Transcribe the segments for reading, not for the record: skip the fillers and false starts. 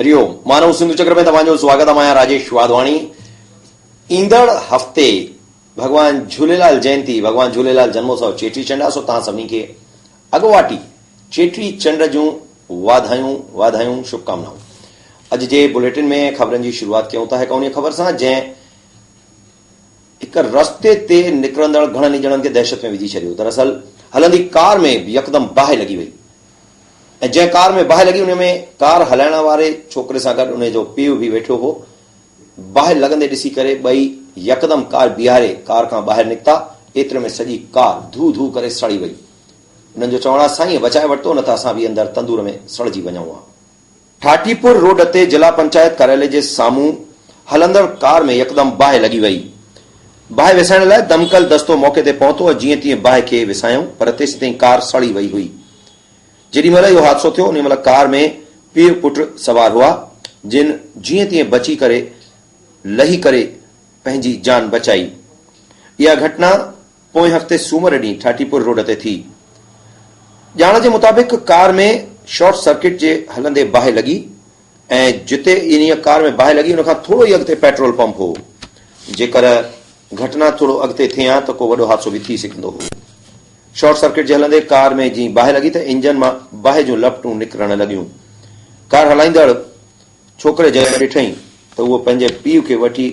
हरिओम मानव सिंधु चक्र में तव्हांजो स्वागत आहे। मां राजेश वाधवाणी। ईंदड़ हफ़्ते भगवान झूलेलाल जयंती, भगवान झूलेलाल जन्मोत्सव चेटी चंड आहे। सो तव्हां सभिनी खे अॻुवाटी चेटी चंड जूं वाधायूं शुभकामनाऊं। अॼु जे बुलेटिन में ख़बरनि जी शुरूआत कयूं था हिकु ख़बर सां, जंहिं हिकु रस्ते ते निकिरंदड़ घणनि ॼणनि खे दहशत में विझी छॾियो। दरअसल हलंदी कार में यकदम बाहि लॻी वई ऐं जंहिं कार में बाहि लॻी उन में कार हलाइण वारे छोकिरे सां गॾु उन जो पीउ बि वेठो हो। बाहि लॻंदे ॾिसी करे ॿई यकदम कार बीहारे कार खां ॿाहिरि निकिता। एतिरे में सॼी कार धू धू करे सड़ी वई। उन्हनि जो चवणु आहे, साईं बचाए वरितो, न त असां बि अंदरि तंदूर में सड़जी वञूं हा। ठाटीपुर रोड ते जिला पंचायत कार्यालय जे साम्हूं हलंदड़ कार में यकदम बाहि लॻी वई। बाहि विसाइण लाइ दमकल दस्तो मौके ते पहुतो ऐं जीअं तीअं बाहि खे विसायूं, पर तेसि ताईं कार सड़ी वई हुई। जेॾी महिल इहो हादसो थियो उन महिल कार में पीउ पुटु सवार हुआ, जिन जीअं तीअं बची करे लही करे पंहिंजी जान बचाई। इहा घटना पोएं हफ़्ते सूमर ॾींहुं ठाटीपुर रोड ते थी। ॼाण जे मुताबिक़ कार में शॉर्ट सर्किट जे हलंदे बाहि लॻी ऐं जिते इन कार में बाहि लॻी उन खां थोरो ई अॻिते पेट्रोल पंप हो। जेकर घटना थोरो अॻिते थिए हा त को वॾो हादसो बि थी सघंदो हो। शॉर्ट सर्किट जे हलंदे कार में जीअं बाहि लॻी त इंजन मां बाहि जूं लपटूं निकिरण लॻियूं। कार हलाईंदड़ छोकिरे जंहिं ॾिठई त उहो पंहिंजे पीउ खे वठी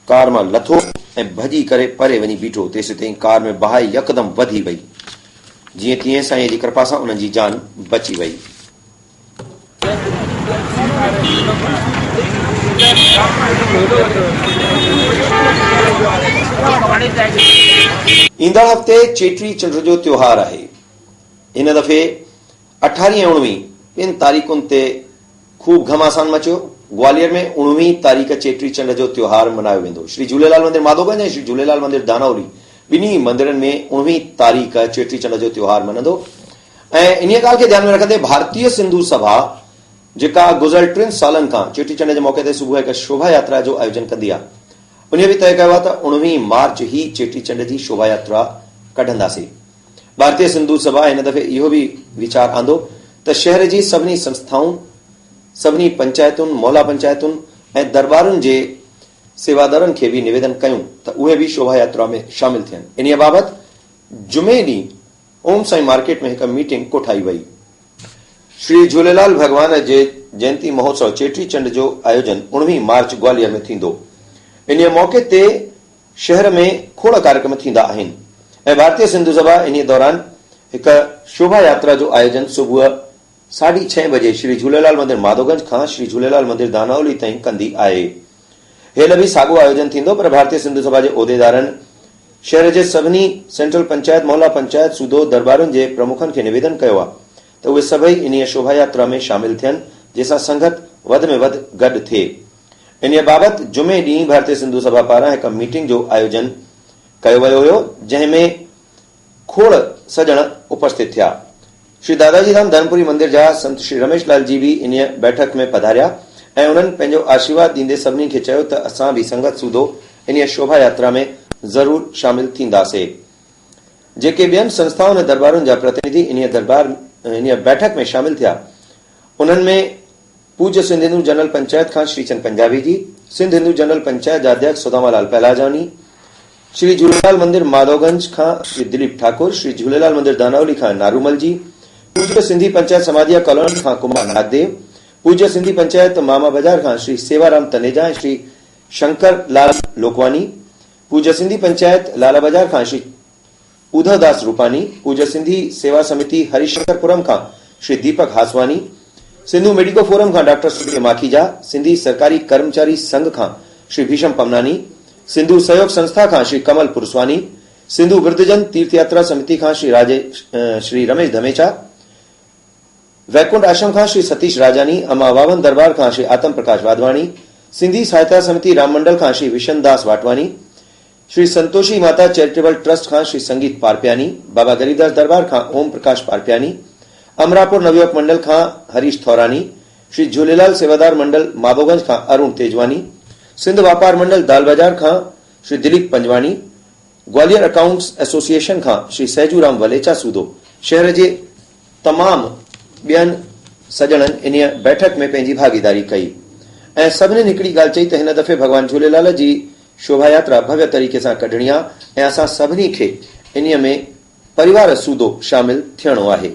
कार मां लथो ऐं भॼी करे परे वञी बीठो। तेसि ताईं कार में बाहि यकदम वधी वई। जीअं तीअं साईं जी कृपा सां उन्हनि जी जान बची वई। ईंदड़ हफ़्ते चेटी चंड जो त्योहार आहे। हिन दफ़े 18 ऐं 19 ॿिनि तारीख़ुनि ते खूब घमासान मचियो। ग्वालियर में 19 तारीख़ चेटी चंड जो त्योहार मल्हायो वेंदो। श्री झूलेलाल मंदिर माधोगंज ऐं श्री झूलेलाल मंदिर दानावली ॿिन्ही मंदिरनि में 19 तारीख़ चेटी चंड जो त्योहार मल्हाईंदो। ऐं इन ॻाल्हि खे ध्यान में रखंदे भारतीय सिंधु सभा जेका गुज़िरियल 3 सालनि खां चेटी चंड जे मौक़े ते सुबुह हिकु शोभा यात्रा जो आयोजन कंदी आहे, उन बि तय कयो आहे त 19 मार्च ही चेटी चंड जी शोभा यात्रा कढंदासीं। भारतीय सिंधु सभा हिन दफ़े इहो बि वीचार आंदो त शहर जी सभिनी संस्थाउनि, सभिनी पंचायतुनि, मौला पंचायतुनि ऐं दरबारुनि जे सेवादारनि खे बि निवेदन कयूं त उहे बि शोभा यात्रा में शामिल थियनि। इन बाबति जुमे ॾींहुं ओम साईं मार्केट में हिकु मीटिंग कोठाई वई। श्री झूलेलाल भगवान जे जयंती महोत्सव चेटी चंड जो आयोजन 19 मार्च ग्वालियर में थींदो। इन मौक़े ते शहर में खोड़ कार्यक्रम थींदा आहिनि ऐं भारतीय सिंधु सभा इन दौरान हिकु शोभा यात्रा जो आयोजन सुबुह 6:30 बजे श्री झूलेलाल मंदिर माधोगंज खां श्री झूलेलाल मंदिर दानावली ताईं कंदी आहे। हेल बि साॻियो आयोजन थींदो, पर भारतीय सिंधु सभा जे उहिदेदारनि शहर जे सभिनी सेंट्रल पंचायत, मौला पंचायत, सूदो दरबारुनि जे प्रमुखनि खे निवेदन कयो आहे त उहे सभई इन शोभा यात्रा में शामिल थियनि, जंहिंसां संगत वध में वधि गॾु थिए। इन बाबति जुमे ॾींहुं भारतीय सिंधु सभा पारां हिकु मीटिंग जो आयोजन कयो वियो हुयो, जंहिं में खोड़ सजण उपस्थित थिया। श्री दादाजी धाम धर्मपुरी मंदिर जा संत श्री रमेश लाल जी बि इन बैठक में पधारिया ऐं उन्हनि पंहिंजो आशीर्वाद ॾींदे सभिनी खे चयो त असां बि संगत सूदो इन शोभा यात्रा में ज़रूर शामिल थींदासीं। जेके ॿियनि संस्थाउनि ऐं दरबारुनि जा प्रतिनिधि इन बैठक में शामिल थिया, उन्हनि में पूज्य सिंध हिंदू जनरल पंचायत खां श्री चंद पंजाबी जी, सिंध हिंदू जनरल पंचायत जा अध्यक्ष सुदामालाल पहलाजानी, श्री झूलेलाल मंदिर माधोगंज खां श्री दिलीप ठाकुर, श्री झूलेलाल मंदिर दानावली खां नारूमल जी, पूज्य सिंधी पंचायत समाजिया कॉलोनी खां कुमार नागदेव, पूज्य सिंधी पंचायत मामा बाजार खां श्री सेवाराम तनेजा ऐं श्री शंकर लाल लोकवानी, पूज्य सिंधी पंचायत लाला बाजार खां श्री उधवदास रूपानी, पूज्य सिंधी सेवा समिति हरिशंकरपुरम खां श्री दीपक हासवानी, सिंधु मेडिको फोरम खां डॉक्टर सूर्य माखीजा, सिंधी सरकारी कर्मचारी संघ खां श्री भीषम पमनानी, सिंधु सहयोग संस्था खां श्री कमल पुरस्वानी, सिंधु वृद्धजन तीर्थ यात्रा समिति खां श्री रमेश धमेचा, वैकुंठ आश्रम खां श्री सतीश राजानी, अमा वावन दरबार खां श्री आतम प्रकाश वाधवाणी, सिंधी सहायता समिति राम मंडल खां श्री विशन दास वाटवानी, श्री संतोषी माता चैरिटेबल ट्रस्ट खां श्री संगीत पारपियानी, बाबा गरीबदास दरबार खां ओम प्रकाश पारपियानी, अमरापुर नवयुवक मंडल खां हरीश थौरानी, श्री झूलेलाल सेवादार मंडल माधोगंज खां अरुण तेजवानी, सिंध व्यापार मंडल दाल बाजार खां श्री दिलीप पंजवानी, ग्वालियर अकाउंट्स एसोसिएशन खां श्री सहजूराम वलेचा सूदो, शहर जे तमाम ॿियनि सजणनि इन बैठक में पंहिंजी भागीदारी कई ऐं सभिनी हिकिड़ी ॻाल्हि चई त हिन दफ़े भॻवान झूलेलाल जी शोभा यात्रा भव्य तरीक़े सां कढणी आहे ऐं असां सभिनी खे इन्हीअ में परिवार सूदो शामिल थियणो आहे।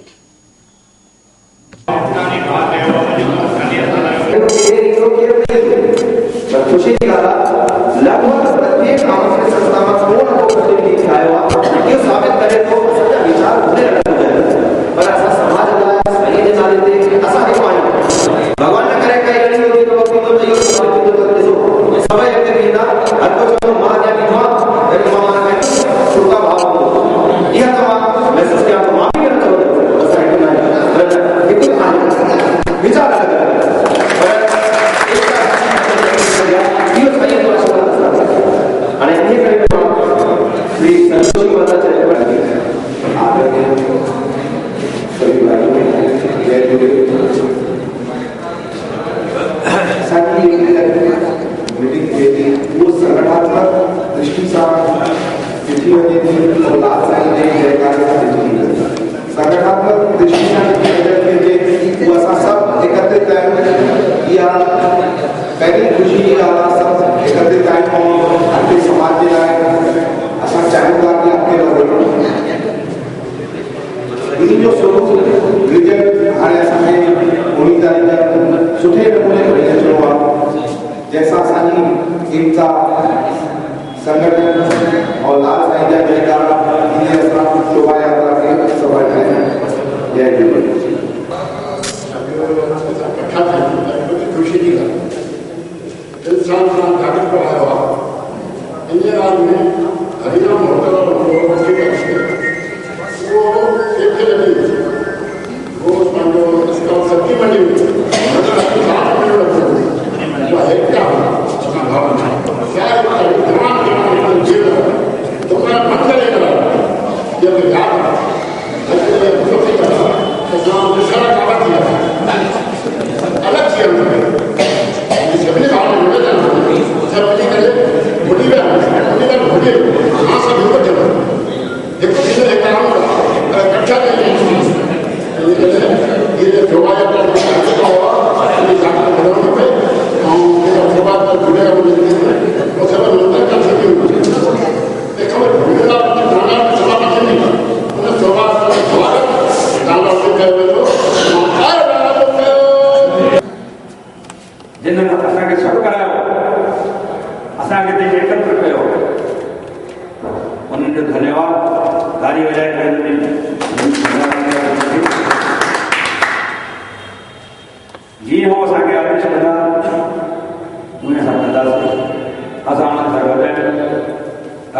खुशी की ॻाल्हि आहे लगभग प्रत्येक आमंत्रित संस्थाમાં कोण को प्रतिनिधी आयो आहे इहो साबित करे थो असांजा वीचार घणे अलॻि हुजनि पर असां समाज लाइ सही जे नाले ते असां हिकु आहियूं। भॻवान न करे काई अहिड़ी हुजे त वक़्तु त इहो साबित थींदो त ॾिसो सभई अॻिते बीहंदा हर को चवंदो मां अॻियां बीठो आहियां वरी मां शुका भाव हूंदो इहा त मां महसूसु कयां थो मां बि न चवंदो असां हिकु न आहियूं पर हिकु आहियूं वीचार अलॻि अलॻि सुठे नमूने करे अचणो आहे जैसा असांजी एकता संगठन और लाल साईं जा जयकारा इन असां शोभा यात्रा खे सफल ठाहियूं। जय झूलेलाल। खुशी की इंसान सां ॾाढो करायो आहे इन रात में हरिनाम होटल वो पंहिंजो सब्जी मंडी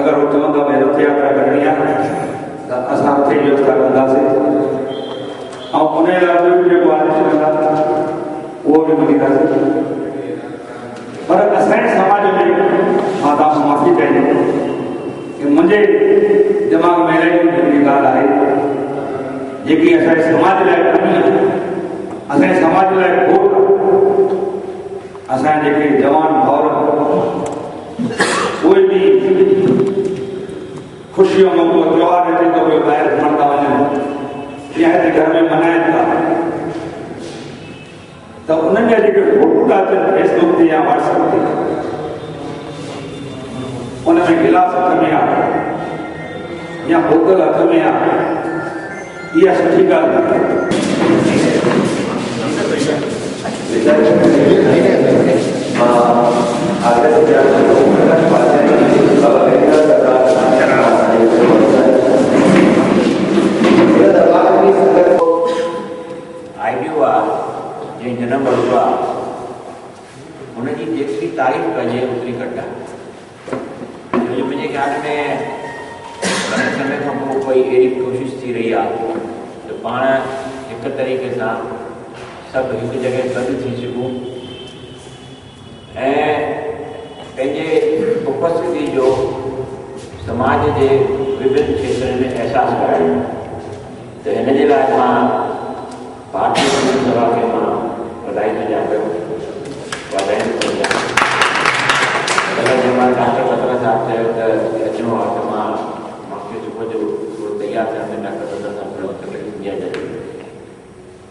अगर वो चवंदा भई रथ यात्रा कढणी आहे त असां उते व्यवस्था कंदासीं ऐं उन जे लाइ ॿियो जेको आदेश कंदा उहो बि ॿुधींदासीं। पर असांजे समाज में मां तव्हां माफ़ी चाहींदुमि कि मुंहिंजे दिमाग़ में अहिड़ी हिकिड़ी ॻाल्हि आहे जेकी असांजे समाज लाइ कमी आहे, असांजे समाज लाइ खोट आहे। असांजा जेके जवान भाउर कोई भी खुशियों में को त्योहार अचे तो कोई ॿाहिरि घुमण था वञनि या हिते घर में मल्हाइनि था त उन्हनि जा जेके फोटो था अचनि फेसबुक ते या व्हाट्सएप ते उन में गिलास हथ में आहे या बोतल हथ में आहे, इहा सुठी ॻाल्हि आइडियो आहे जंहिं जनम वरितो आहे हुनजी जेतिरी तारीफ़ कजे ओतिरी घटि आहे। मुंहिंजे ख्याल में घणे समय खां पोइ कोई अहिड़ी कोशिशि थी रही आहे त पाण हिकु तरीक़े सां सभु हिकु जॻह गॾु थी सघूं ऐं पंहिंजे उपस्थिति जो समाज जे विभिन्न क्षेत्रनि में अहसासु करायूं। त हिन जे लाइ मां भारतीय सिंधी सभा खे मां बधाई थो ॾियां पियो, वाधायूं थो ॾियां। अगरि जंहिं महिल डॉक्टर बत्रा साहब चयो त अचिणो आहे त मूंखे सुबुह जो तयारु थियण में डॉक्टर बत्रा साहब चयो त इंडिया जा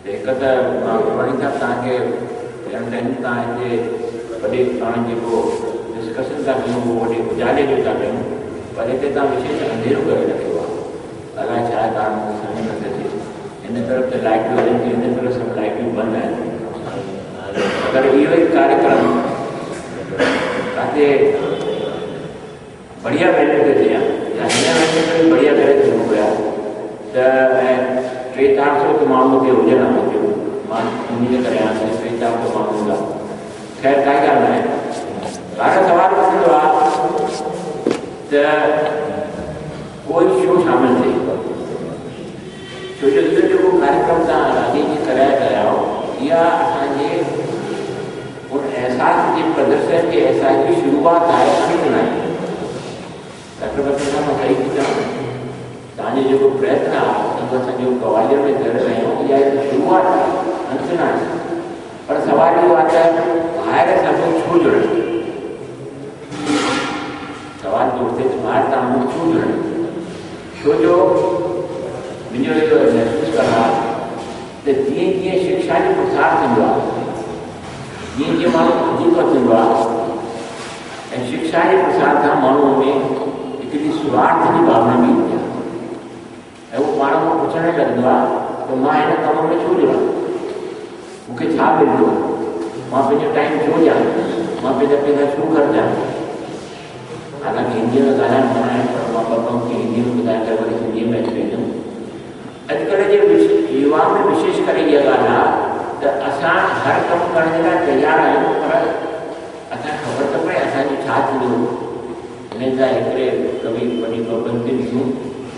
एक त मां वरी था तव्हांखे तव्हां हिते वॾे पाण जेको डिस्कशन था कयूं उहो वॾे उजाले जो था कयूं, पर हिते तव्हां विशेष अंधेरो करे रखियो आहे। अलाए छा कारण मूंखे सम्झ नथी अचे। हिन तरफ़ त लाइटियूं हलनि थियूं, हिन तरफ़ सभु लाइटियूं बंदि आहिनि। अगरि इहो ई कार्यक्रम किथे बढ़िया वेले ते थिया या हिन वेले ते बढ़िया करे थियणो पिया त 300-400 माण्हू हुते हुजनि खपे। मां उन जे करे 300-400 माण्हू हूंदा। ख़ैर काई ॻाल्हि न आहे। ॿार सवाल पुछंदो आहे त कोई शो शामिल थिए, छो जो इहो जेको कार्यक्रम तव्हां राजी जी कराए रहिया आहियो इहा असांजे उन एहसास जे प्रदर्शन जे एहसास जी शुरूआत आहे, अंत न आहे। डॉक्टर बच्चन सां मां सही थी चवां, तव्हांजो जेको प्रयत्न आहे असांजो ग्वालियर में करे रहिया आहियूं इहा हिकु शुरूआत आहे, अंत न आहे। पर सवाल इहो आहे त ॿाहिरि सां छो जुड़नि, सवाल जो उते ॿाहिरि तव्हां छो जुड़नि, छो जो मुंहिंजो इहो महसूसु करणु आहे त जीअं जीअं शिक्षा जो प्रसार थींदो आहे, जीअं जीअं माण्हू वधीक थींदो आहे ऐं शिक्षा जे प्रसार सां माण्हूअ में हिकिड़ी स्वार्थ जी भावना बि ईंदी आहे ऐं उहो पाण खां पुछणु लॻंदो आहे त मां हिन कम में छो जुड़ां, मूंखे छा मिलंदो, मां पंहिंजो टाइम छो ॾियां, मां पंहिंजा पैसा छो ख़र्चां। हालांकि हिंदीअ में ॻाल्हाइण मना आहे, पर मां ॿ खे हिंदी में ॿुधाए करे वरी सिंधीअ में अची वेंदुमि। अॼुकल्ह जे युवा में विशेष करे इहा ॻाल्हि आहे त असां हर कमु करण जे लाइ तयारु आहियूं, पर असांखे ख़बर त पए असांजो छा थींदो। हिन जा हिकिड़े कवि वॾी पंक्तियूं लिखियूं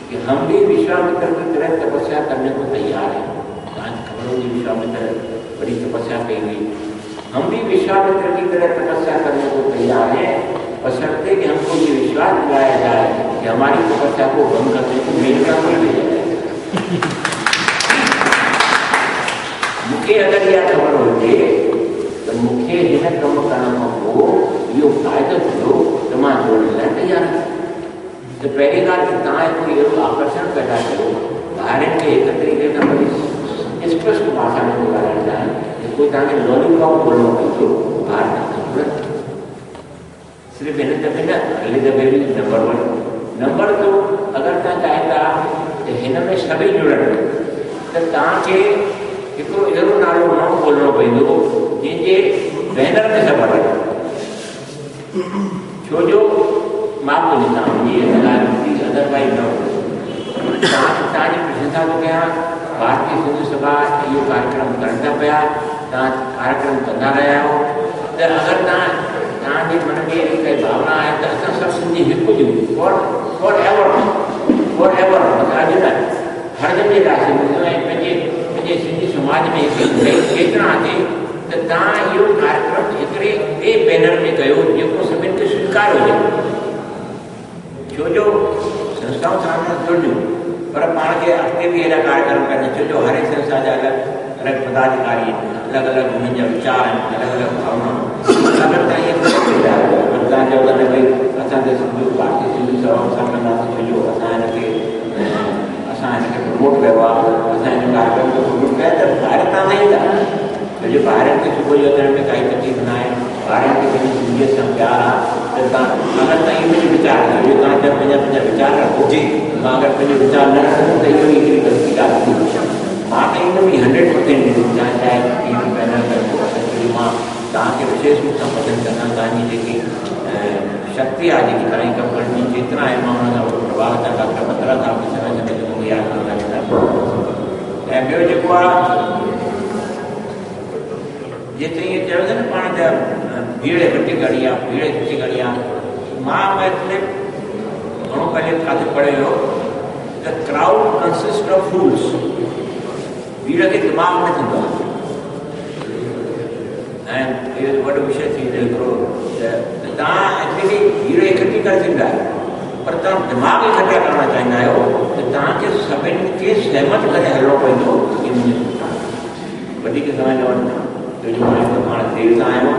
कि हम भी विश्वामित्र की तरह तपस्या करने को तैयार है। तव्हांखे ख़बर होगी विश्वामित्र बड़ी तपस्या कई हुई। हम भी विश्वामित्र की तरह तपस्या करने को तैयार है, बशर्ते कि हमको ये विश्वास दिलाया जाए कि हमारी तपस्या को भंग करने को मेरे कोई भेजा जाए। मूंखे अगरि इहा ख़बर हुजे त मूंखे हिन कमु करण खां पोइ इहो फ़ाइदो थींदो त मां जोड़ण लाइ तयारु आहियां। त पहिरीं ॻाल्हि त तव्हां हिकिड़ो अहिड़ो आकर्षण पैदा कयो ॿारनि खे हिकु तरीक़े सां वरी स्पष्ट भाषा में ॻाल्हाइण चाहिनि कि कोई तव्हांखे लॉलीपॉप ॻोल्हणो पवंदो ॿार तव्हांखे सिर्फ़ु हिन दफ़े न, अॻिले दफ़े बि नंबर 1। नंबर 2, अगरि तव्हां चाहींदा त हिन में सभई जुड़नि त तव्हांखे हिकिड़ो अहिड़ो नालो नओं ॻोल्हणो पवंदो जंहिंजे बैनर में सभु हलनि। छो जो मां मुंहिंजी अदरवाइज़ न तव्हांजी प्रशंसा थो कयां। भारतीय सिंधु सभा इहो कार्यक्रम कनि था पिया, तव्हां कार्यक्रम कंदा रहिया आहियो त अगरि तव्हांजे मन में अहिड़ी काई भावना आहे त असां सभु सिंधी हिकु हुजूं फॉर एवर अॼु न हर जॻह जे लाइ सिंधी ऐं पंहिंजे सिंधी समाज में हिकिड़ी नई चेतना अचे त तव्हां इहो कार्यक्रम हिकिड़े ॿिए बैनर में कयो जेको सभिनि खे स्वीकार हुजे। छो जो संस्थाऊं सां जुड़ियूं पर पाण खे अॻिते बि अहिड़ा कार्यक्रम कनि, छो जो हर हिकु संस्था जा अलॻि पदाधिकारी आहिनि, अलॻि अलॻि हुननि जा वीचार आहिनि, अलॻि अलॻि भावना। अगरि तव्हां इहे तव्हां चओ था भई असां त सिंधु भारतीय सिंधु सभा सां कंदासीं, छो जो असां हिनखे प्रमोट कयो आहे, असां हिन कार्यक्रम खे प्रमोट कया त ॿाहिरि तव्हां न ईंदा। छो जो ॿाहिरनि खे सुबुह जो अचण में काई तकलीफ़ न आहे, ॿारनि खे पंहिंजी सिंधियत सां प्यारु आहे त तव्हां अगरि तव्हां इहो वीचार कयो, तव्हां पंहिंजा वीचार रखो जी, मां अगरि पंहिंजो वीचार न रखंदुमि त इहो हिकिड़ी ग़लती ॻाल्हि थी। मां त ईंदुमि 100% ॾींदुमि, चाहे टीवी पैनल करे मां तव्हांखे विशेष रूप सां पसंदि कंदा। तव्हांजी जेकी शक्ति आहे, जेकी तव्हांजी कमु करण जी चेतना आहे, मां हुन सां प्रभाव सां डॉक्टर बत्रा साहब खे समय समय ते मूंखे यादि कंदा वेंदा। ऐं ॿियो जेको आहे जेतिरी इहे चयो था न पाण त भीड़ घटि घणी आहे, भीड़ घटि घणी आहे। मां घणो पहले किथे पढ़ियो त क्राउड कंसिस्ट ऑफ फूल्स। भीड़ खे दिमाग़ न थींदो आहे ऐं इहो वॾो विषय थी वियो हिकिड़ो त तव्हां एक्चुअली भीड़ इकठी करे सघंदा आहियो, पर तव्हां दिमाग़ इकठा करणु चाहींदा आहियो त तव्हांखे सभिनी खे सहमत करे हलिणो पवंदो। इहो मुंहिंजो वधीक समय न वठंदो, छो जो पाण देरि सां आयो आहियां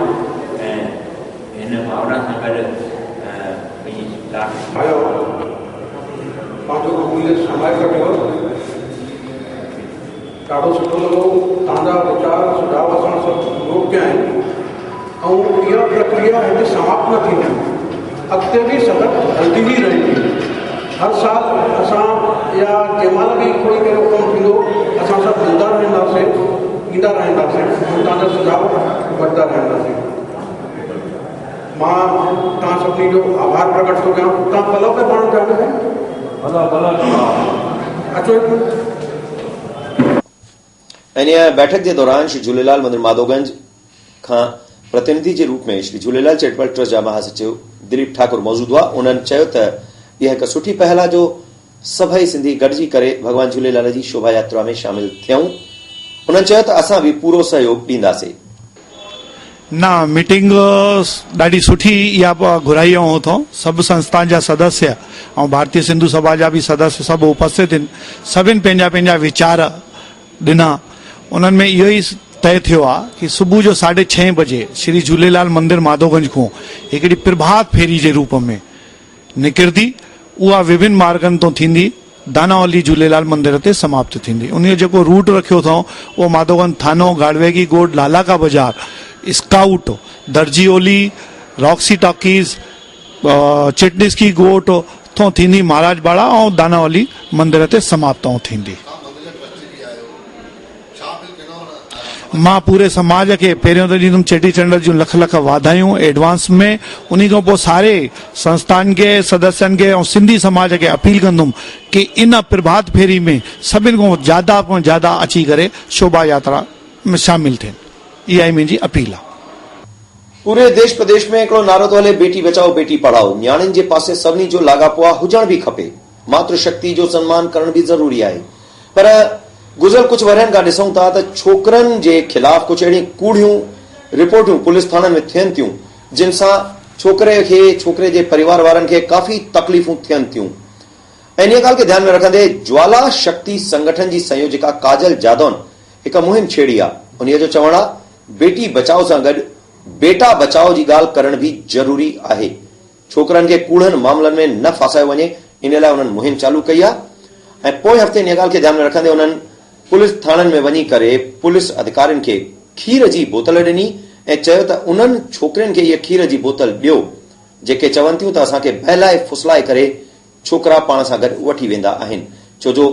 ऐं हिन भावना सां गॾु पंहिंजी आयो पंहिंजो समय कटियो ॾाढो सुठो लॻो। तव्हांजा वीचार सुझाव असां सभु नोट कया आहिनि ऐं इहा प्रक्रिया हिते समाप्त न थींदी, अॻिते बि सतत हलंदी ई रहंदी। हर साल असां या जंहिं महिल बि कोई कहिड़ो कमु थींदो असां सभु मिलंदा रहंदासीं, ईंदा रहंदासीं ऐं तव्हांजा सुझाव वठंदा रहंदासीं। मां तव्हां सभिनी जो आभार प्रकट थो कयां। तव्हां पलव पे पाण चाहियो अचो। इन बैठक के दौरान श्री झूलेलाल मंदिर माधोगंज खां प्रतिनिधि के रूप में श्री झूलेलाल चैरिटेबल ट्रस्ट जा महासचिव दिलीप ठाकुर मौजूद हुआ। उन्होंने चयो त यह एक सुठी पहल है जो सभई सिंधी गॾिजी करे भगवान झूलेलाल की शोभा यात्रा में शामिल थियूं। उन्होंने चयो त असां भी पूरो सहयोग ॾींदासीं। ना मीटिंग ॾाढी सुठी इहा घुराई हो तो सब संस्थान जा सदस्य और भारतीय सिंधु सभा जा भी सदस्य सब उपस्थित आहिनि। सभिनि पंहिंजा पंहिंजा वीचार ॾिना। उन्हनि में इहो ई तय थियो आहे कि सुबुह जो 6:30 बजे श्री झूलेलाल मंदिर माधोगंज को हिकिड़ी प्रभात फेरी के रूप में निकिरंदी। उहा विभिन्न मार्गन तो थींदी, दानावली झूलेलाल मंदिर ते समाप्त थींदी। उन जो रूट रखियो अथऊं उहो माधोगंज थानो, गाड़वेगी गोड, लालाका बाजार, स्काउट, दर्जीओली, रॉक्सी टॉकीज, चिटनिस की गोट तो थींदी महाराजबाड़ा और दानावली मंदिर ते समाप्त थींदी। मां पूरे समाज के पहिरियों तो ॾींदुमि चेटीचंड जूं लख लख वाधायूं एडवांस में। उन्हीं को पोइ सारे संस्थान के सदस्यन के और सिंधी समाज के अपील कंदुमि कि इन प्रभात फेरी में सभिनि को ज़्यादा अची करे शोभा यात्रा में शामिल थियनि। इहा ई मुंहिंजी अपील आहे। पूरे देश प्रदेश में हिकिड़ो नारो तो हले, बेटी बचाओ बेटी पढ़ाओ। न्याणियुनि जे पासे सभिनी जो लाॻापो हुजण भी खपे। मातृशक्ति जो सम्मान करण भी जरूरी आहे। पर गुज़र कुछ वरहनि खां ॾिसूं था त छोकरनि जे खिलाफ कुछ अहिड़ी कूड़ियूं रिपोर्टूं पुलिस थाननि में थियनि थियूं जिन सां छोकरे खे, छोकरे जे परिवार वारनि खे काफ़ी तकलीफ़ूं थियनि थियूं। इन ॻाल्हि खे ध्यान में रखंदे ज्वाला शक्ति संगठन जी संयोजिका काजल जादौन हिकु मुहिम छेड़ी आहे। उन जो चवणु आहे बेटी बचाओ सां गॾु बेटा बचाओ जी ॻाल्हि करण भी जरूरी आहे। छोकरनि खे कूड़नि मामलनि में न फासायो वञे, इन लाइ उन्हनि मुहिम चालू कई आहे। ऐं पोइ हफ़्ते इन ॻाल्हि खे ध्यान में रखंदे उन्हनि पुलिस थाननि में वञी करे पुलिस अधिकारियुनि खे खीर जी बोतल ॾिनी ऐं चयो त उन्हनि छोकिरियुनि खे इहा खीर जी बोतल ॾियो जेके चवनि थियूं त असांखे बहलाए फुसलाए करे छोकिरा पाण सां गॾु वठी वेंदा आहिनि। छो जो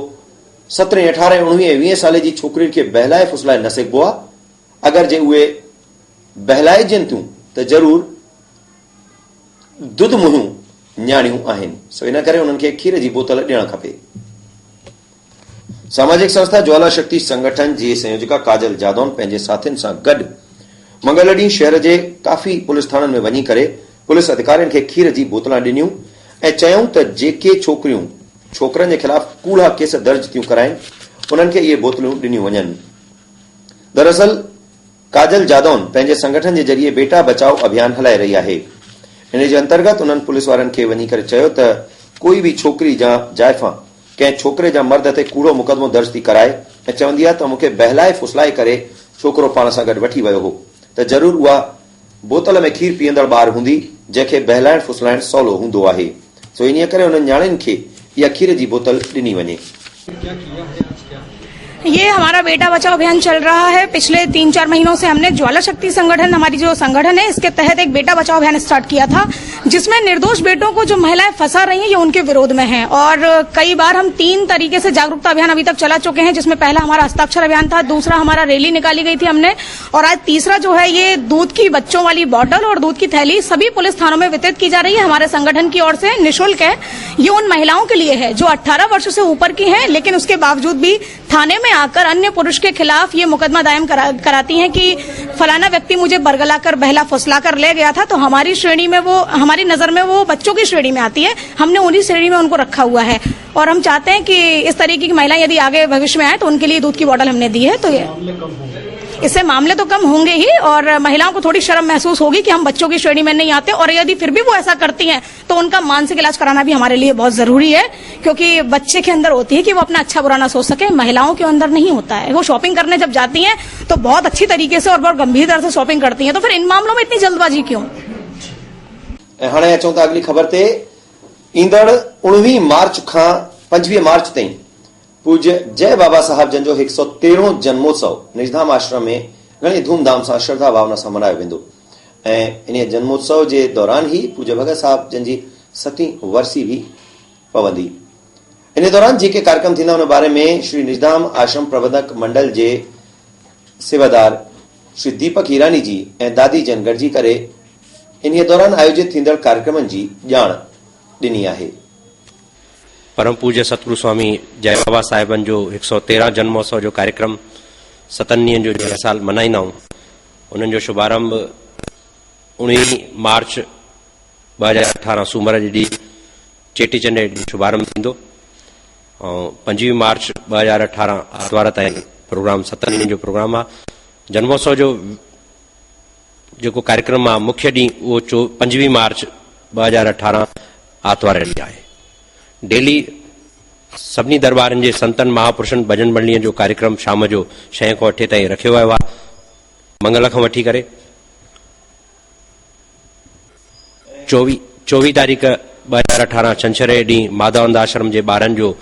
17, 18, 19, 20 साल जी छोकिरी खे बहलाए फुसलाए न सघिबो आहे। अगरि जे उहे बहलाइजनि थियूं त ज़रूर दुध मुहियूं न्याणियूं आहिनि। सो इन करे उन्हनि खे खीर जी बोतल ॾियणु खपे। सामाजिक संस्था ज्वाला शक्ति संगठन जी संयोजिका काजल जादौन पंहिंजे साथियुनि सां गॾु मंगल ॾींहुं शहर जे काफ़ी पुलिस थाननि में वञी करे पुलिस अधिकारियुनि खे खीर जी बोतलां ॾिनियूं ऐं चयूं त जेके छोकिरियूं छोकरनि जे खिलाफ कूड़ा केस दर्ज थियूं कराइनि उन्हनि खे इहे बोतलूं ॾिनियूं वञनि। दरअसल काजल जादौन पंहिंजे संगठन जे ज़रिए बेटा बचाओ अभियान हलाए रही आहे। इन जे अंतर्गत उन्हनि पुलिस वारनि खे वञी करे चयो त कोई भी छोकिरी या जाइफ़ा कंहिं छोकिरे जा मर्द ते कूड़ो मुक़दमो दर्ज थी कराए ऐं चवंदी आहे त मूंखे बहलाए फुसलाए करे छोकिरो पाण सां गॾु वठी वियो हो त ज़रूर उहा बोतल में खीर पीअंदड़ ॿार हूंदी जंहिंखे बहलाइण फुसलाइण सवलो हूंदो आहे। सो इन करे उन्हनि न्याणियुनि खे इहा खीर जी बोतल ॾिनी वञे। ये हमारा बेटा बचाओ अभियान चल रहा है। पिछले 3-4 महीनों से हमने ज्वाला शक्ति संगठन, हमारी जो संगठन है, इसके तहत एक बेटा बचाओ अभियान स्टार्ट किया था जिसमें निर्दोष बेटों को जो महिलाएं फंसा रही हैं ये उनके विरोध में है। और कई बार हम 3 तरीके से जागरूकता अभियान अभी तक चला चुके हैं, जिसमें पहला हमारा हस्ताक्षर अभियान था, दूसरा हमारा रैली निकाली गई थी हमने, और आज तीसरा जो है ये दूध की बच्चों वाली बॉटल और दूध की थैली सभी पुलिस थानों में वितरित की जा रही है हमारे संगठन की ओर से, निःशुल्क है। ये उन महिलाओं के लिए है जो 18 वर्ष से ऊपर की हैं लेकिन उसके बावजूद भी थाने में आकर अन्य पुरुष के खिलाफ ये मुकदमा दायर कराती हैं कि फलाना व्यक्ति मुझे बरगला कर बहला फुसला कर ले गया था। तो हमारी श्रेणी में वो, हमारी नजर में वो बच्चों की श्रेणी में आती है, हमने उन्हीं श्रेणी में उनको रखा हुआ है। और हम चाहते हैं कि इस तरीके की महिलाएं यदि आगे भविष्य में आए तो उनके लिए दूध की बोतल हमने दी है। तो ये इससे मामले तो कम होंगे ही और महिलाओं को थोड़ी शर्म महसूस होगी कि हम बच्चों की श्रेणी में नहीं आते। और यदि फिर भी वो ऐसा करती हैं तो उनका मानसिक इलाज कराना भी हमारे लिए बहुत जरूरी है, क्योंकि बच्चे के अंदर होती है कि वो अपना अच्छा बुरा ना सोच सके, महिलाओं के अंदर नहीं होता है। वो शॉपिंग करने जब जाती हैं तो बहुत अच्छी तरीके से और बहुत गंभीरता से शॉपिंग करती हैं, तो फिर इन मामलों में इतनी जल्दबाजी क्यों? हाणे अचूं था अगली ख़बर ते। ईंदड़ 19 मार्च खां 25 मार्च ताईं पूज्य जय बाबा साहब जन जो 113 जन्मोत्सव निजधाम आश्रम में घणी धूमधाम सां श्रद्धा भावना सां मनायो वेंदो ऐं इन जन्मोत्सव जे दौरान ही पूज्य भगत साहब जन जी 7वीं वर्सी भी पवंदी। इन दौरान जेके कार्यक्रम थींदा उन बारे में श्री निजधाम आश्रम प्रबंधक मंडल जे सेवादार श्री दीपक हीरानी जी ऐं दादी जन गॾिजी करे इन दौरान आयोजित थींदड़ कार्यक्रमनि जी ॼाण ॾिनी आहे। परम पूज्य सतगुरु स्वामी जय बाबा साहिबन जो 113 जन्मोत्सव जो कार्यक्रम 7 ॾींहंनि जो हिन साल मनाईंदा आहियूं। उन्हनि जो शुभारंभ 19 मार्च 2018 सूमर जे ॾींहुं चेटीचंड जे ॾींहुं शुभारंभ थींदो ऐं 25 मार्च 2018 आर्तवार ताईं प्रोग्राम 7 ॾींहंनि जो प्रोग्राम आहे। जन्मोत्सव जो जेको कार्यक्रम आहे मुख्य ॾींहुं उहो 25 मार्च 2018 आर्तवार ॾींहुं आहे। डेली सभिनी दरबारनि जे संतनि महापुरुषनि भजन मंडलीअ जो कार्यक्रम शाम जो 6 खां 8 ताईं रखियो वियो आहे। मंगल खां वठी करे 24 तारीख़ 2018 छंछरु ॾींहुं माधवानंद आश्रम जे ॿारनि जो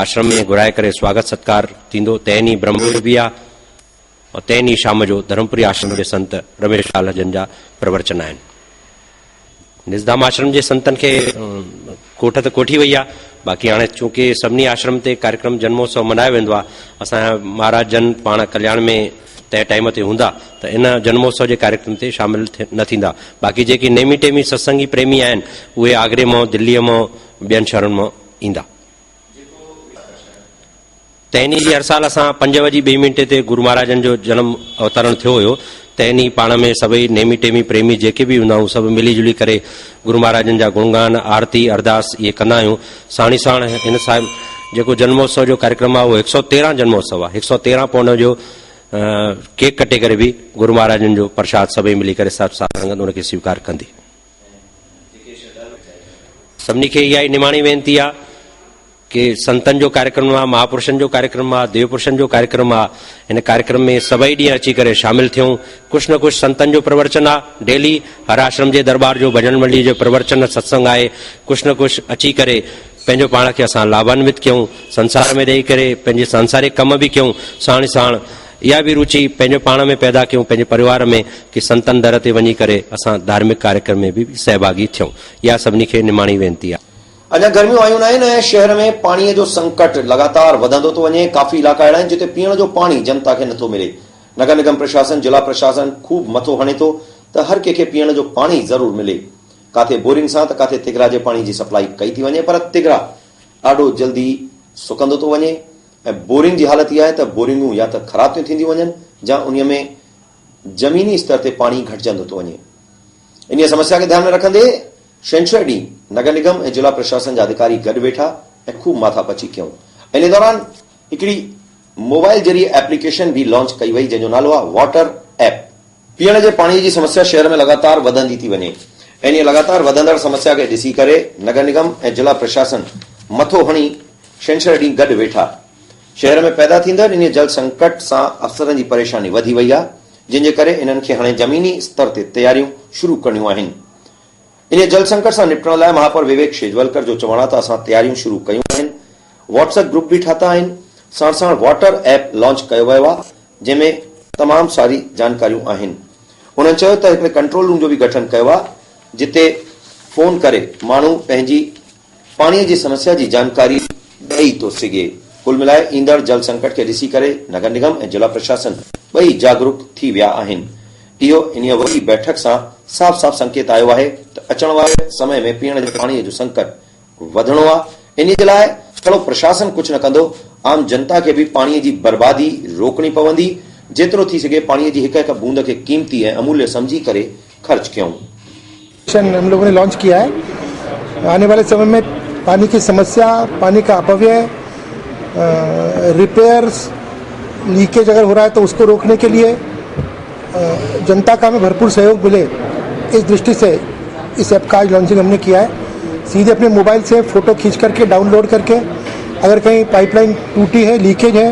आश्रम में घुराए करे स्वागत सत्कार थींदो। तंहिं ॾींहुं ब्रह्मयोग बि आहे और तंहिं ॾींहुं शाम जो धर्मपुरी आश्रम जे संत रमेश लाल जन जा प्रवचन आहिनि। निजधाम आश्रम जे संतनि खे कोठ त कोठी वई आहे, बाक़ी हाणे चूंकि सभिनी आश्रम ते कार्यक्रम जन्मोत्सव मल्हायो वेंदो आहे, असांजा महाराज जन पाण कल्याण में तय टाइम ते हूंदा त इन जन्मोत्सव जे कार्यक्रम ते शामिल न थींदा। बाक़ी जेके नेमी टेमी सत्संगी प्रेमी आहिनि उहे आगरे मां दिल्लीअ मां ॿियनि शहरनि मां ईंदा। तंहिं ॾींहुं हर साल असां 5:02 ते गुरु महाराजनि जो जन्म अवतरण थियो हुयो। तंहिं ॾींहुं पाण में सभई नेमी टेमी प्रेमी जेके बि हूंदा आहियूं सभु मिली जुली करे गुरु महाराजनि जा गुणगान आरती अरदास इहे कंदा आहियूं। साण ई साण हिन साहिब जेको जन्मोत्सव जो कार्यक्रम आहे उहो 113 जन्मोत्सव आहे। 113 पोइ हुन जो केक कटे करे बि गुरु महाराजनि जो प्रसाद सभई मिली करे सभु संगत उनखे स्वीकार कंदी। सभिनी खे इहा ई निमाणी वेनती आहे कि संतनि जो कार्यक्रम आहे, महापुरुषनि जो कार्यक्रम आहे, देवपुरुषनि जो कार्यक्रम आहे। हिन कार्यक्रम में सभई ॾींहं अची करे शामिल थियूं। कुझु न कुझु संतनि जो प्रवचन आहे। डेली हर आश्रम जे दरबार जो भजन मंडली जो प्रवचन सत्संग आहे। कुझु न कुझु अची करे पंहिंजो पाण खे असां लाभान्वित कयूं, संसार में ॾेई करे पंहिंजे सांसारिक कम बि कयूं। साण साण इहा बि रुचि पंहिंजो पाण में पैदा कयूं पंहिंजे परिवार में कि संतनि दर ते वञी करे असां धार्मिक कार्यक्रम में बि सहभागी थियूं। इहा सभिनी खे निमाणी वेनती आहे। अञा गर्मियूं आयूं न आहिनि ऐं शहर में पाणीअ जो संकट लगातार वधंदो थो वञे। काफ़ी इलाइक़ा अहिड़ा आहिनि जिते पीअण जो पाणी जनता खे नथो मिले। नगर निगम प्रशासन जिला प्रशासन खूब मथो हणे थो त हर कंहिंखे पीअण जो पाणी ज़रूर मिले। काथे बोरिंग सां त काथे तिगरा जे पाणी जी सप्लाई कई थी वञे, पर तिगरा ॾाढो जल्दी सुकंदो थो वञे ऐं बोरिंग जी हालत इहा आहे त बोरिंगूं या त ख़राब थियूं थींदियूं वञनि या उन में ज़मीनी स्तर ते पाणी घटिजंदो थो वञे। इन समस्या खे ध्यान में रखंदे छंछरु ॾींहुं नगर निगम ऐं जिला प्रशासन जा अधिकारी गॾु वेठा ऐं खूब माथापची कयूं। इन दौरान हिकिड़ी मोबाइल ज़रिए एप्लीकेशन भी लॉन्च कई वई जंहिंजो नालो आहे वाटर ऐप। पीअण जे पाणीअ जी समस्या शहर में लगातार वधंदी थी वञे ऐं इन लगातार वधंदड़ समस्या खे ॾिसी करे नगर निगम ऐं जिला प्रशासन मथो हणी छंछरु ॾींहुं गॾु वेठा। शहर में पैदा थींदड़ इन जल संकट सां अफ़सरनि जी परेशानी वधी वई आहे, जंहिंजे करे इन्हनि खे हाणे ज़मीनी स्तर ते तयारियूं शुरू करणियूं आहिनि। इन जल संकट सां निपटण लाइ महापौर विवेक शेजवलकर जो चवण आहे त असां तयारियूं शुरू कयूं आहिनि। व्हाट्सएप ग्रुप बि ठाता आहिनि। साण साण वाटर ऐप लॉन्च कयो वियो आहे जंहिंमें तमामु सारी जानकारियूं आहिनि। उन्हनि चयो त हिकिड़े कंट्रोल रूम जो बि गठन कयो आहे जिते फोन करे माण्हू पंहिंजी पाणीअ जी समस्या जी जानकारी ॾेई थो सघे। कुल मिलाए ईंदड़ जल संकट खे ॾिसी करे नगर निगम ऐं जिला प्रशासन ॿई जागरूक थी विया आहिनि। इहो इन वॾी बैठक सां साफ़ साफ़ संकेत आयो आहे त अचण वारे समय में पीअण जे पाणीअ जो संकट वधणो आहे। इन जे लाइ कहिड़ो प्रशासन कुझु न कंदो, आम जनता खे बि पाणीअ जी बर्बादी रोकणी पवंदी। जेतिरो थी सघे पाणीअ जी हिक हिक बूंद खे कीमती ऐं अमूल्य समझी करे ख़र्च कयूं। हम लोगों ने लॉन्च किया है। आने वाले समय में पानी की समस्या, पानी का अपव्यय, रिपेयर्स, लीकेज अगर हो रहा है तो उसको रोकने के लिए जनता का हमें भरपूर सहयोग मिले, इस दृष्टि से इस ऐप का आज लॉन्चिंग हमने किया है। सीधे अपने मोबाइल से फ़ोटो खींच करके डाउनलोड करके अगर कहीं पाइपलाइन टूटी है, लीकेज है,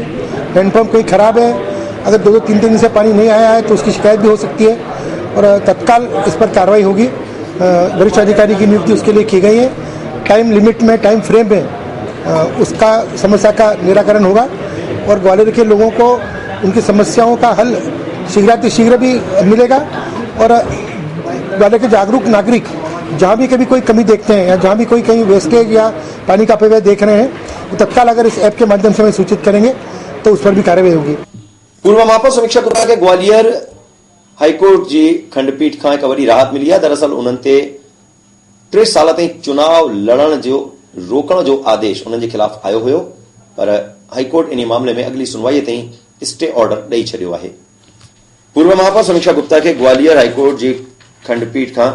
हैंडपम्प कहीं ख़राब है, अगर 2-3 दिन से पानी नहीं आया है तो उसकी शिकायत भी हो सकती है और तत्काल इस पर कार्रवाई होगी। वरिष्ठ अधिकारी की नियुक्ति उसके लिए की गई है। टाइम लिमिट में, टाइम फ्रेम में उसका समस्या का निराकरण होगा और ग्वालियर के लोगों को उनकी समस्याओं का हल शीघ्र भी मिलेगा। और ग्वालियर के जागरूक नागरिक जहाँ भी कभी कोई कमी देखते हैं या जहाँ भी कोई कहीं वेस्टेज या पानी का अपव्यय देख रहे हैं, तो तत्काल अगर इस ऐप के माध्यम से हमें सूचित करेंगे तो उस पर भी कार्रवाई होगी। पूर्व महापौर समीक्षा गुप्ता के ग्वालियर हाईकोर्ट जी खंडपीठ खां एक वॾी राहत मिली आहे। दरअसल उन्हनि ते 3 साल ताईं चुनाव लड़ण जो रोकण जो आदेश उन्हनि जे खिलाफ आयो हुयो, पर हाईकोर्ट इन मामले में अगली सुनवाई ताईं स्टे ऑर्डर ॾेई छॾियो आहे। पूर्व महापौर समीक्षा गुप्ता के ग्वालियर हाईकोर्ट जी खंडपीठ खां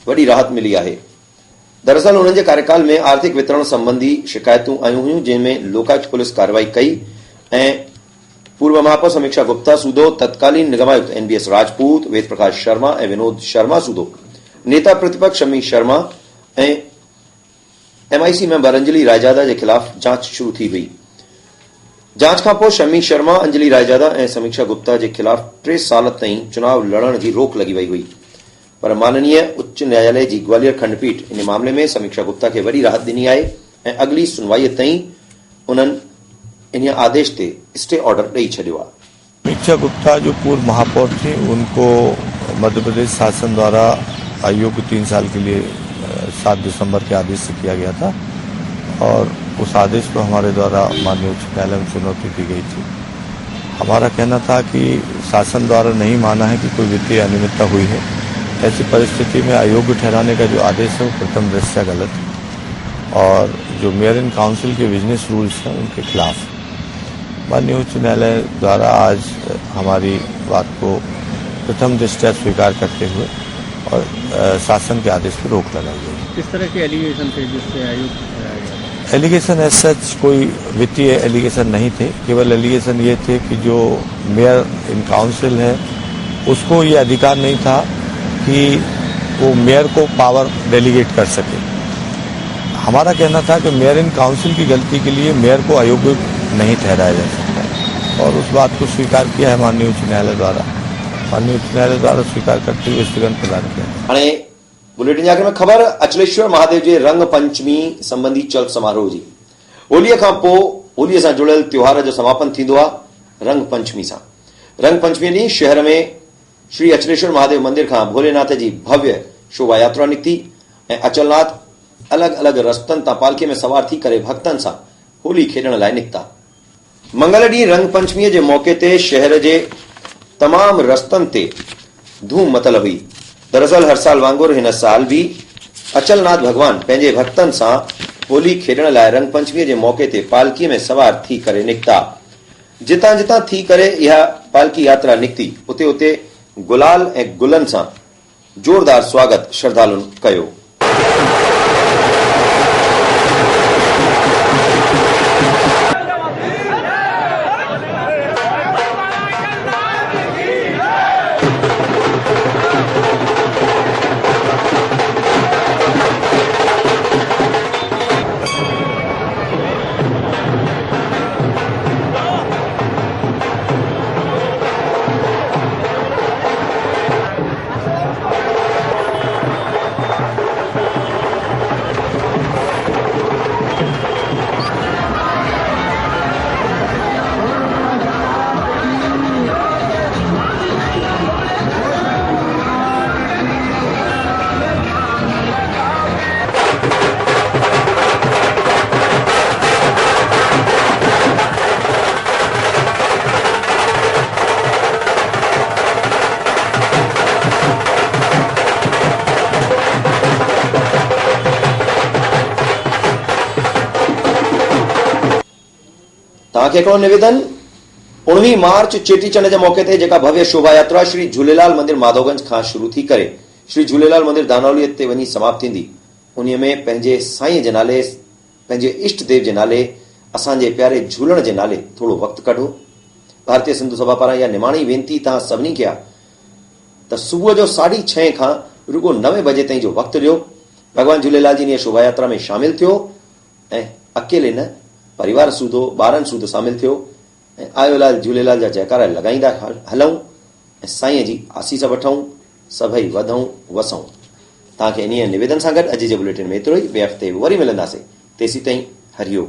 वॾी राहत मिली आहे। दरअसल उन्हनि जे कार्यकाल में आर्थिक वितरण संबंधी शिकायतूं आयूं हुयूं, जंहिंमें लोकायुक्त पुलिस कार्रवाई कई ऐं पूर्व महापौर समीक्षा गुप्ता सूदो तत्कालीन निगमायुक्त NBS राजपूत, वेद प्रकाश शर्मा ऐं विनोद शर्मा सूदो नेता प्रतिपक्ष शमी शर्मा ऐं MIC मेंबर अंजलि रायजादा के खिलाफ जांच शुरू थी हुई। जांच खां पोइ शमी शर्मा, अंजलि रायजादा ऐं समीक्षा गुप्ता के खिलाफ 3 साल ताईं चुनाव लड़ण की रोक लगी वही हुई, पर माननीय उच्च न्यायालय की ग्वालियर खंडपीठ इन मामले में समीक्षा गुप्ता के वरी राहत दी है ऐं अगली सुनवाई ताईं उन्हनि इन आदेश ते स्टे ऑर्डर ॾेई छॾियो आहे। समीक्षा गुप्ता जो पूर्व महापौर थी, उनको मध्य प्रदेश शासन द्वारा अयोग्य 3 साल के लिए 7 दिसंबर के आदेश से किया गया था और उस आदेश को हमारे द्वारा माननीय उच्च न्यायालय में चुनौती दी गई थी। हमारा कहना था कि शासन द्वारा नहीं माना है कि कोई वित्तीय अनियमितता हुई है। ऐसी परिस्थिति में अयोग्य ठहराने का जो आदेश है वो प्रथम दृष्टया गलत है और जो मेयर इन काउंसिल के बिजनेस रूल्स हैं उनके खिलाफ माननीय उच्च न्यायालय द्वारा आज हमारी बात को प्रथम दृष्टया स्वीकार करते हुए और शासन के आदेश पर रोक लगाई गई। किस तरह के एलिगेशन थे जिससे आयोग? एलिगेशन एज सच कोई वित्तीय एलिगेशन नहीं थे, केवल एलिगेशन ये थे कि जो मेयर इन काउंसिल है उसको ये अधिकार नहीं था कि वो मेयर को पावर डेलीगेट कर सके। हमारा कहना था कि मेयर इन काउंसिल की गलती के लिए मेयर को अयोग्य नहीं ठहराया जा सकता है और उस बात को स्वीकार किया है माननीय उच्च न्यायालय द्वारा। माननीय उच्च न्यायालय द्वारा स्वीकार करते हुए स्थगन प्रदान किया। हाणे बुलेटिन जे आख़िर में ख़बर अचलेश्वर महादेव के रंग पंचमी संबंधी चल समारोह जी। होलीअ खां पोइ होलीअ सां जुड़ियल त्योहार जो समापन थींदो आहे रंग पंचमी सां। रंग पंचमी ॾींहुं शहर में श्री अचलेश्वर महादेव मंदिर खां भोलेनाथ जी भव्य शोभा यात्रा निकिती ऐं अचलनाथ अलग अलग रस्तनि तां पालकीअ में सवार थी करे भक्तनि सां होली खेॾण लाइ निकिता। मंगल ॾींहुं रंग पंचमीअ जे मौके ते शहर जे तमाम रस्तनि ते धूम मतल हुई। दरअसल हर साल वांगुरु हिन साल भी अचलनाथ भगवान पंहिंजे भक्तनि सां होली खेॾण लाइ रंग पंचमीअ जे मौके ते पालकीअ में सवार थी करे निकिता। जितां जितां थी करे इहा पालकी यात्रा निकिती उते उते गुलाल ऐं गुलनि सां जोरदार स्वागत श्रद्धालुनि कयो। तव्हांखे निवेदन 19 मार्च चेटीचंड के मौके ते जेका भव्य शोभा यात्रा श्री झूलेलाल मंदिर माधवगंज खां शुरू थी करे श्री झूलेलाल मंदिर दानौली ते वनी समाप्त थींदी। उन में पंहिंजे साईं जे नाले पंहिंजे इष्ट देव के नाले असांजे प्यारे झूलण के नाले थोड़ो वक्त कढो। भारतीय सिंधु सभा पारां इहा निमाणी वेनती तव्हां सभिनी खे आहे त सुबुह जो 6:30 खां रुगो 9 बजे ताईं जो वक्त ॾियो। भगवान झूलेलाल जी इन शोभा यात्रा में शामिल थियो ऐं अकेले न परिवार सूधो ॿारनि सूधो शामिल थियो ऐं आयोलाल झूलेलाल जा जयकारा लॻाईंदा हलूं ऐं साईं जी आसीस वठूं, सभई वधूं वसूं। तव्हांखे इन निवेदन सां गॾु अॼु जे बुलेटिन में एतिरो ई। ॿिए हफ़्ते वरी मिलंदासीं। तेसीं ताईं हरिओम।